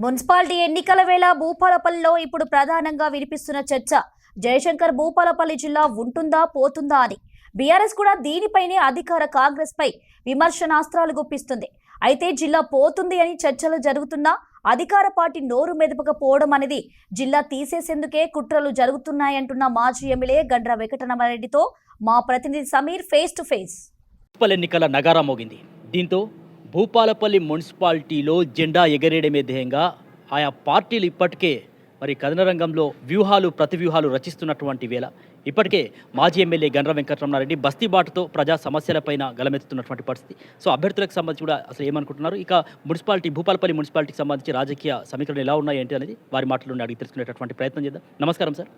Municipality ఎన్నికల వేళ భూపాలపల్లిలో ఇప్పుడు ప్రధానంగా వినిపిస్తున్న చర్చ జయశంకర్ భూపాలపల్లి జిల్లా ఉంటుందా పోతుందా అని. బీఆర్ఎస్ కూడా దీనిపైనే అధికార కాంగ్రెస్ పై విమర్శనాస్త్రాలు గుప్పిస్తుంది. అయితే జిల్లా పోతుంది అని చర్చలు జరుగుతున్నా అధికార పార్టీ నోరు మెదపకపోవడం అనేది జిల్లా తీసేసేందుకే కుట్రలు జరుగుతున్నాయంటున్న మాజీ ఎమ్మెల్యే గండ్ర వెంకటరమణరెడ్డితో మా ప్రతినిధి Sameer face to face. Municipal ఎన్నికల నగారా మోగింది. దీంతో భూపాలపల్లి మున్సిపాలిటీలో జెండా ఎగరేయడమే ధ్యేయంగా ఆయా పార్టీలు ఇప్పటికే మరి కథన రంగంలో వ్యూహాలు ప్రతివ్యూహాలు రచిస్తున్నటువంటి వేళ ఇప్పటికే మాజీ ఎమ్మెల్యే గండ్ర వెంకటరమణారెడ్డి బస్తీబాటుతో ప్రజా సమస్యలపైన గలమెత్తుతున్నటువంటి పరిస్థితి. సో అభ్యర్థులకు సంబంధించి కూడా అసలు ఏమనుకుంటున్నారు, ఇక భూపాలపల్లి మున్సిపాలిటీకి సంబంధించి రాజకీయ సమీకరణలు ఎలా ఉన్నాయి ఏంటి అనేది వారి మాటలను అడిగి తెలుసుకునేటటువంటి ప్రయత్నం చేద్దాం. నమస్కారం సార్.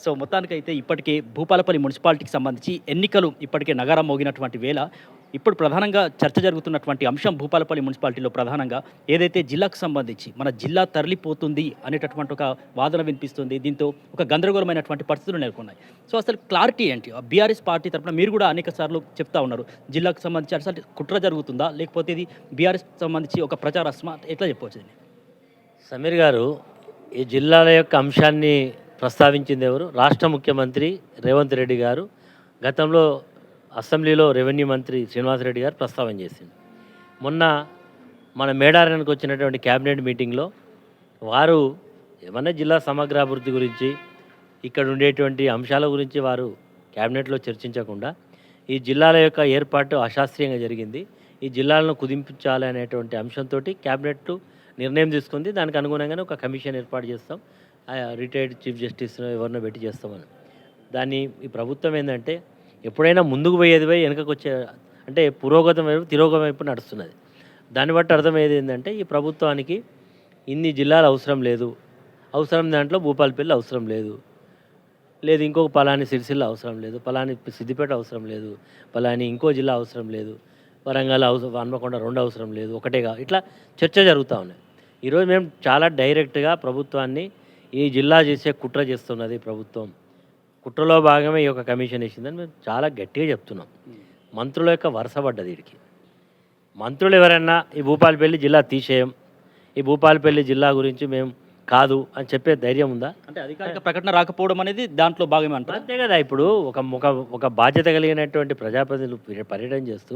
సో మొత్తానికైతే ఇప్పటికే భూపాలపల్లి మున్సిపాలిటీకి సంబంధించి ఎన్నికలు ఇప్పటికే నగరం మోగినటువంటి వేళ ఇప్పుడు ప్రధానంగా చర్చ జరుగుతున్నటువంటి అంశం భూపాలపల్లి మున్సిపాలిటీలో ప్రధానంగా ఏదైతే జిల్లాకు సంబంధించి మన జిల్లా తరలిపోతుంది అనేటటువంటి ఒక వాదన వినిపిస్తుంది. దీంతో ఒక గందరగోళమైనటువంటి పరిస్థితులు నెలకొన్నాయి. సో అసలు క్లారిటీ ఏంటి? బీఆర్ఎస్ పార్టీ తరఫున మీరు కూడా అనేక సార్లు చెప్తా ఉన్నారు, జిల్లాకు సంబంధించి అసలు కుట్ర జరుగుతుందా లేకపోతే ఇది బీఆర్ఎస్ సంబంధించి ఒక ప్రచారాస్మా, ఎట్లా చెప్పవచ్చు? సమీర్ గారు, ఈ జిల్లాల యొక్క అంశాన్ని ప్రస్తావించింది ఎవరు? రాష్ట్ర ముఖ్యమంత్రి రేవంత్ రెడ్డి గారు గతంలో అసెంబ్లీలో రెవెన్యూ మంత్రి శ్రీనివాసరెడ్డి గారు ప్రస్తావన చేసింది. మొన్న మన మేడారానికి వచ్చినటువంటి క్యాబినెట్ మీటింగ్లో వారు ఏమన్నా జిల్లా సమగ్రాభివృద్ధి గురించి ఇక్కడ ఉండేటువంటి అంశాల గురించి వారు క్యాబినెట్లో చర్చించకుండా ఈ జిల్లాల యొక్క ఏర్పాటు అశాస్త్రీయంగా జరిగింది, ఈ జిల్లాలను కుదింపించాలి అనేటువంటి అంశంతో క్యాబినెట్ నిర్ణయం తీసుకుంది. దానికి అనుగుణంగానే ఒక కమిషన్ ఏర్పాటు చేస్తాం, రిటైర్డ్ చీఫ్ జస్టిస్ ఎవరినో పెట్టి చేస్తామని. దాన్ని ఈ ప్రభుత్వం ఏంటంటే ఎప్పుడైనా ముందుకు పోయేది పోయి వెనకకు వచ్చే, అంటే పురోగతం వైపు తిరోగం వైపు నడుస్తున్నది. దాన్ని బట్టి అర్థమయ్యేది ఏంటంటే ఈ ప్రభుత్వానికి ఇన్ని జిల్లాలు అవసరం లేదు, అవసరం దాంట్లో భూపాలపల్లి అవసరం లేదు, లేదు ఇంకొక పలాని సిరిసిల్ల అవసరం లేదు, పలాని సిద్దిపేట అవసరం లేదు, పలాని ఇంకో జిల్లా అవసరం లేదు, వరంగల్ హన్మకొండ 2 అవసరం లేదు, ఒకటేగా, ఇట్లా చర్చ జరుగుతూ ఉన్నాయి. ఈరోజు మేము చాలా డైరెక్ట్గా ప్రభుత్వాన్ని ఈ జిల్లా చేసే కుట్ర చేస్తున్నది ప్రభుత్వం, కుట్రలో భాగమే ఈ యొక్క కమిషన్ వేసిందని మేము చాలా గట్టిగా చెప్తున్నాం. మంత్రుల యొక్క వరుసపడ్డది వీడికి. మంత్రులు ఎవరైనా ఈ భూపాలపల్లి జిల్లా తీసేయం, ఈ భూపాలపల్లి జిల్లా గురించి మేము కాదు అని చెప్పే ధైర్యం ఉందా? అంటే అధికారిక ప్రకటన రాకపోవడం అనేది దాంట్లో భాగమే అంటారు. అంతే కదా. ఇప్పుడు ఒక బాధ్యత కలిగినటువంటి ప్రజాప్రతినిధులు పర్యటన చేస్తూ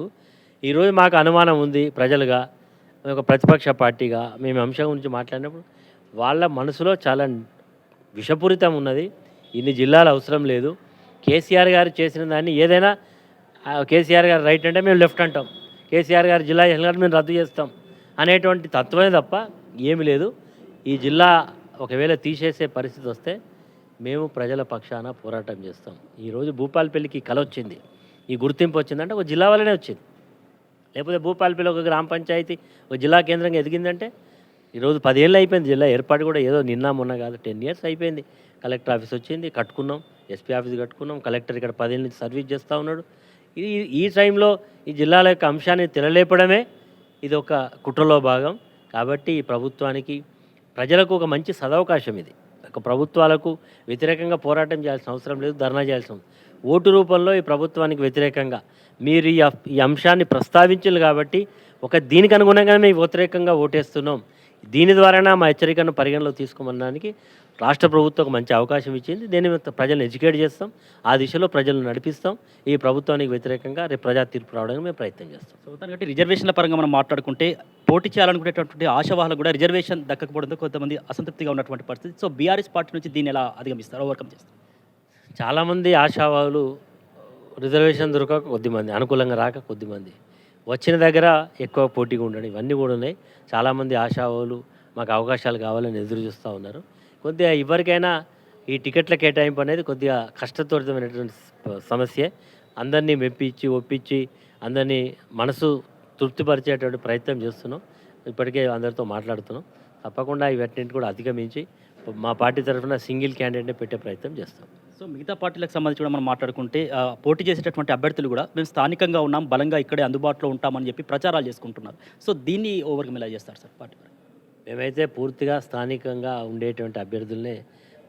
ఈరోజు మాకు అనుమానం ఉంది, ప్రజలుగా ఒక ప్రతిపక్ష పార్టీగా మేము అంశం గురించి మాట్లాడినప్పుడు వాళ్ళ మనసులో చాలా విషపూరితం ఉన్నది. ఇన్ని జిల్లాలు అవసరం లేదు, కేసీఆర్ గారు చేసిన దాన్ని ఏదైనా కేసీఆర్ గారు రైట్ అంటే మేము లెఫ్ట్ అంటాం, కేసీఆర్ గారు జిల్లా చేసిన మేము రద్దు చేస్తాం అనేటువంటి తత్వమే తప్ప ఏమి లేదు. ఈ జిల్లా ఒకవేళ తీసేసే పరిస్థితి వస్తే మేము ప్రజల పక్షాన పోరాటం చేస్తాం. ఈరోజు భూపాలపల్లికి కల వచ్చింది, ఈ గుర్తింపు వచ్చిందంటే ఒక జిల్లా వల్లనే వచ్చింది. లేకపోతే భూపాలపల్లి ఒక గ్రామ పంచాయతీ ఒక జిల్లా కేంద్రంగా ఎదిగిందంటే ఈరోజు 10 ఏళ్ళు అయిపోయింది. జిల్లా ఏర్పాటు కూడా ఏదో నిన్న మొన్న కాదు, 10 years అయిపోయింది. కలెక్టర్ ఆఫీస్ వచ్చింది, కట్టుకున్నాం, ఎస్పీ ఆఫీస్ కట్టుకున్నాం, కలెక్టర్ ఇక్కడ 10 ఏళ్ళ నుంచి సర్వీస్ చేస్తూ ఉన్నాడు. ఈ టైంలో ఈ జిల్లాల యొక్క అంశాన్ని తెరలేపడమే ఇది ఒక కుట్రలో భాగం. కాబట్టి ఈ ప్రభుత్వానికి ప్రజలకు ఒక మంచి సదవకాశం ఇది. ఒక ప్రభుత్వాలకు వ్యతిరేకంగా పోరాటం చేయాల్సిన అవసరం లేదు, ధర్నా చేయాల్సిన ఓటు రూపంలో ఈ ప్రభుత్వానికి వ్యతిరేకంగా మీరు ఈ అంశాన్ని ప్రస్తావించారు కాబట్టి దీనికి అనుగుణంగా మేము వ్యతిరేకంగా ఓటేస్తున్నాం, దీని ద్వారానే మా హెచ్చరికను పరిగణలో తీసుకోమనడానికి రాష్ట్ర ప్రభుత్వం ఒక మంచి అవకాశం ఇచ్చింది. దీని మీద ప్రజలను ఎడ్యుకేట్ చేస్తాం, ఆ దిశలో ప్రజలను నడిపిస్తాం. ఈ ప్రభుత్వానికి వ్యతిరేకంగా రేపు ప్రజా తీర్పు రావడానికి మేము ప్రయత్నం చేస్తాం. సో దానికి రిజర్వేషన్ల పరంగా మనం మాట్లాడుకుంటే పోటీ చేయాలనుకునేటువంటి ఆశావాహులు కూడా రిజర్వేషన్ దక్కకపోవడంతో కొంతమంది అసంతృప్తిగా ఉన్నటువంటి పరిస్థితి. సో బీఆర్ఎస్ పార్టీ నుంచి దీన్ని ఎలా అధిగమిస్తారు, ఓవర్కమ్ చేస్తారు? చాలామంది ఆశావాహులు రిజర్వేషన్ దొరకక కొద్దిమంది, అనుకూలంగా రాక కొద్దిమంది, వచ్చిన దగ్గర ఎక్కువ పోటీగా ఉండడం, ఇవన్నీ కూడా ఉన్నాయి. చాలామంది ఆశావాహులు మాకు అవకాశాలు కావాలని ఎదురు చూస్తూ ఉన్నారు. కొద్దిగా ఎవరికైనా ఈ టికెట్ల కేటాయింపు అనేది కొద్దిగా కష్టతోరితమైనటువంటి సమస్యే. అందరినీ మెప్పించి ఒప్పించి అందరినీ మనసు తృప్తిపరిచేటువంటి ప్రయత్నం చేస్తున్నాం. ఇప్పటికే అందరితో మాట్లాడుతున్నాం. తప్పకుండా ఇవన్నింటి కూడా అధిగమించి మా పార్టీ తరఫున సింగిల్ క్యాండిడేట్ని పెట్టే ప్రయత్నం చేస్తాం. సో మిగతా పార్టీలకు సంబంధించి కూడా మనం మాట్లాడుకుంటే పోటీ చేసేటటువంటి అభ్యర్థులు కూడా మేము స్థానికంగా ఉన్నాం, బలంగా ఇక్కడే అందుబాటులో ఉంటామని చెప్పి ప్రచారాలు చేసుకుంటున్నారు. సో దీన్ని ఓవర్కమ్ ఎలా చేస్తారు సార్ పార్టీ? మేమైతే పూర్తిగా స్థానికంగా ఉండేటువంటి అభ్యర్థులనే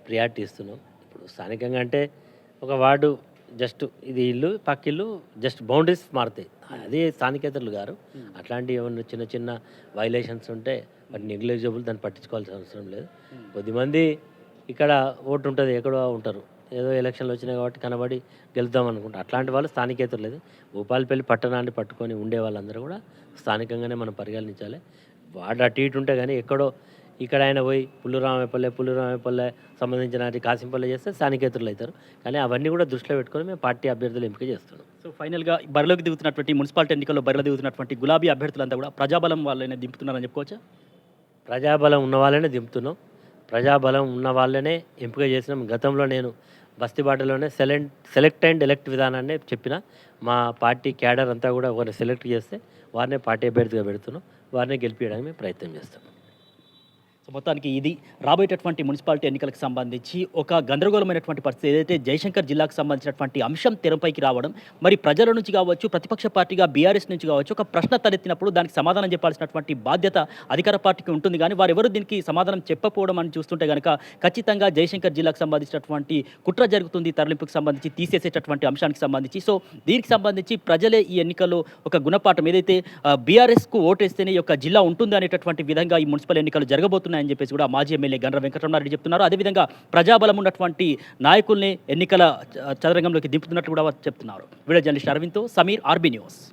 ప్రియారిటీ ఇస్తున్నాం. ఇప్పుడు స్థానికంగా అంటే ఒక వార్డు జస్ట్ ఇది ఇల్లు పక్క ఇల్లు జస్ట్ బౌండరీస్ మారుతాయి, అదే స్థానికేతరులు గారు. అట్లాంటి ఏమన్నా చిన్న చిన్న వైలేషన్స్ ఉంటే వాటి నెగ్లిజిబుల్, దాన్ని పట్టించుకోవాల్సిన అవసరం లేదు. కొద్దిమంది ఇక్కడ ఓటు ఉంటుంది, ఎక్కడో ఉంటారు, ఏదో ఎలక్షన్లు వచ్చినాయి కాబట్టి కనబడి గెలుద్దాం అనుకుంటారు. అట్లాంటి వాళ్ళు స్థానికేతరు లేదు. భూపాలపల్లి పట్టణాన్ని పట్టుకొని ఉండే వాళ్ళందరూ కూడా స్థానికంగానే మనం పరిగణించాలి. వాడు అటు ఇటు ఉంటే కానీ ఎక్కడో ఇక్కడ ఆయన పోయి పుల్లరామపల్లె సంబంధించిన కాసింపల్లె చేస్తే స్థానికేతరులు అవుతారు. కానీ అవన్నీ కూడా దృష్టిలో పెట్టుకొని మేము పార్టీ అభ్యర్థులు ఎంపిక చేస్తున్నాం. సో ఫైనల్గా బరిలోకి దిగుతున్నటువంటి మున్సిపాలిటీ ఎన్నికల్లో బరిలో దిగుతున్నటువంటి గులాబీ అభ్యర్థులంతా కూడా ప్రజాబలం వాళ్ళనే దింపుతున్నారని చెప్పుకోవచ్చా? ప్రజాబలం ఉన్న వాళ్ళనే దింపుతున్నాం, ప్రజాబలం ఉన్న వాళ్ళనే ఎంపిక చేసినాం. గతంలో నేను బస్తీబాటలోనే సెలెక్ట్ అండ్ ఎలెక్ట్ విధానాన్ని చెప్పిన. మా పార్టీ క్యాడర్ అంతా కూడా ఒకరిని సెలెక్ట్ చేస్తే వారినే పార్టీ అభ్యర్థిగా పెడుతున్నాం, వారినే గెలిపించడానికి మేము ప్రయత్నం చేస్తాం. సో మొత్తానికి ఇది రాబోయేటటువంటి మున్సిపాలిటీ ఎన్నికలకు సంబంధించి ఒక గందరగోళమైనటువంటి పరిస్థితి. ఏదైతే జయశంకర్ జిల్లాకు సంబంధించినటువంటి అంశం తెరపైకి రావడం, మరి ప్రజల నుంచి కావచ్చు, ప్రతిపక్ష పార్టీగా బీఆర్ఎస్ నుంచి కావచ్చు, ఒక ప్రశ్న తలెత్తినప్పుడు దానికి సమాధానం చెప్పాల్సినటువంటి బాధ్యత అధికార పార్టీకి ఉంటుంది. కానీ వారెవరు దీనికి సమాధానం చెప్పకపోవడం అని చూస్తుంటే కనుక ఖచ్చితంగా జయశంకర్ జిల్లాకు సంబంధించినటువంటి కుట్ర జరుగుతుంది, తరలింపుకు సంబంధించి తీసేసేటటువంటి అంశానికి సంబంధించి. సో దీనికి సంబంధించి ప్రజలే ఈ ఎన్నికల్లో ఒక గుణపాఠం, ఏదైతే బీఆర్ఎస్కు ఓటేస్తేనే ఈ యొక్క జిల్లా ఉంటుంది అనేటటువంటి విధంగా ఈ మున్సిపల్ ఎన్నికలు జరగబోతున్నాయని చెప్పేసి కూడా మాజీ ఎమ్మెల్యే గండ్ర వెంకటరమణారెడ్డి చెప్తున్నారు. అదేవిధంగా ప్రజాబలం ఉన్నటువంటి నాయకుల్ని ఎన్నికల చదరంగంలోకి దింపుతున్నట్లు కూడా చెప్తున్నారు. వీడియో జర్నలిస్ట్ అరవింద్తో సమీర్, ఆర్బీ న్యూస్.